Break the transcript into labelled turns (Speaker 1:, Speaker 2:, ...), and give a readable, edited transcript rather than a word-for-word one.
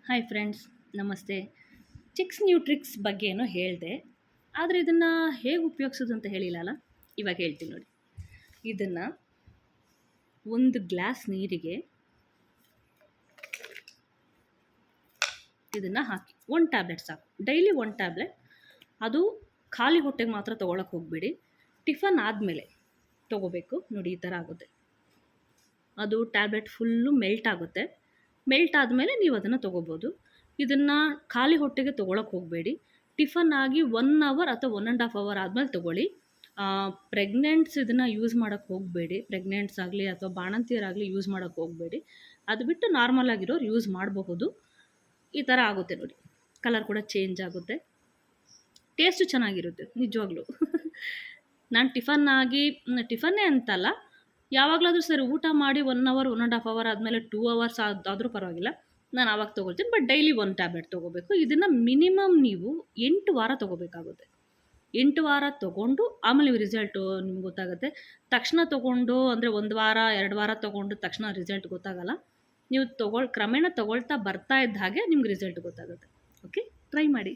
Speaker 1: Hi friends, ನಮಸ್ತೆ. Chicks ನ್ಯೂಟ್ರಿಕ್ಸ್ ಬಗ್ಗೆ ಏನೋ ಹೇಳಿದೆ, ಆದರೆ ಇದನ್ನು ಹೇಗೆ ಉಪಯೋಗಿಸೋದು ಅಂತ ಹೇಳಿಲ್ಲಲ್ಲ. ಇವಾಗ ಹೇಳ್ತೀನಿ ನೋಡಿ. ಇದನ್ನು ಒಂದು ಗ್ಲಾಸ್ ನೀರಿಗೆ ಇದನ್ನು ಹಾಕಿ 1 ಟ್ಯಾಬ್ಲೆಟ್ ಸಾಕು. Daily 1 tablet. ಅದು ಖಾಲಿ ಹೊಟ್ಟೆಗೆ ಮಾತ್ರ ತೊಗೊಳಕ್ಕೆ ಹೋಗಬೇಡಿ. ಟಿಫನ್ ಆದಮೇಲೆ ತೊಗೋಬೇಕು. ನೋಡಿ, ಈ ಥರ ಆಗುತ್ತೆ. ಅದು ಟ್ಯಾಬ್ಲೆಟ್ ಫುಲ್ಲು ಮೆಲ್ಟ್ ಆಗುತ್ತೆ. ಮೆಲ್ಟ್ ಆದಮೇಲೆ ನೀವು ಅದನ್ನು ತೊಗೋಬೋದು. ಇದನ್ನು ಖಾಲಿ ಹೊಟ್ಟೆಗೆ ತೊಗೊಳಕ್ಕೆ ಹೋಗಬೇಡಿ. ಟಿಫನ್ ಆಗಿ 1 ಅವರ್ ಅಥವಾ 1.5 ಅವರ್ ಆದಮೇಲೆ ತೊಗೊಳ್ಳಿ. ಪ್ರೆಗ್ನೆಂಟ್ಸ್ ಇದನ್ನು ಯೂಸ್ ಮಾಡೋಕ್ಕೆ ಹೋಗಬೇಡಿ. ಪ್ರೆಗ್ನೆಂಟ್ಸ್ ಆಗಲಿ ಅಥವಾ ಬಾಣಂತಿಯರಾಗಲಿ ಯೂಸ್ ಮಾಡೋಕ್ಕೆ ಹೋಗಬೇಡಿ. ಅದು ಬಿಟ್ಟು ನಾರ್ಮಲ್ ಆಗಿರೋರು ಯೂಸ್ ಮಾಡಬಹುದು. ಈ ಥರ ಆಗುತ್ತೆ ನೋಡಿ. ಕಲರ್ ಕೂಡ ಚೇಂಜ್ ಆಗುತ್ತೆ. ಟೇಸ್ಟು ಚೆನ್ನಾಗಿರುತ್ತೆ ನಿಜವಾಗ್ಲೂ. ನಾನು ಟಿಫನ್ನೇ ಅಂತಲ್ಲ, ಯಾವಾಗಲಾದರೂ ಸರಿ ಊಟ ಮಾಡಿ 1 ಅವರ್ 1.5 ಅವರ್ ಆದಮೇಲೆ 2 ಅವರ್ಸ್ ಆದರೂ ಪರವಾಗಿಲ್ಲ, ನಾನು ಆವಾಗ ತೊಗೊಳ್ತೀನಿ. ಬಟ್ ಡೈಲಿ 1 ಟ್ಯಾಬ್ಲೆಟ್ ತೊಗೋಬೇಕು. ಇದನ್ನು ಮಿನಿಮಮ್ ನೀವು 8 ವಾರ ತೊಗೋಬೇಕಾಗುತ್ತೆ. 8 ವಾರ ತೊಗೊಂಡು ಆಮೇಲೆ ನೀವು ರಿಸಲ್ಟು ನಿಮ್ಗೆ ಗೊತ್ತಾಗುತ್ತೆ. ತಕ್ಷಣ ತೊಗೊಂಡು ಅಂದರೆ 1 ವಾರ 2 ವಾರ ತೊಗೊಂಡು ತಕ್ಷಣ ರಿಸಲ್ಟ್ ಗೊತ್ತಾಗಲ್ಲ. ನೀವು ಕ್ರಮೇಣ ತೊಗೊಳ್ತಾ ಬರ್ತಾ ಇದ್ದ ಹಾಗೆ ನಿಮ್ಗೆ ರಿಸಲ್ಟ್ ಗೊತ್ತಾಗುತ್ತೆ. ಓಕೆ, ಟ್ರೈ ಮಾಡಿ.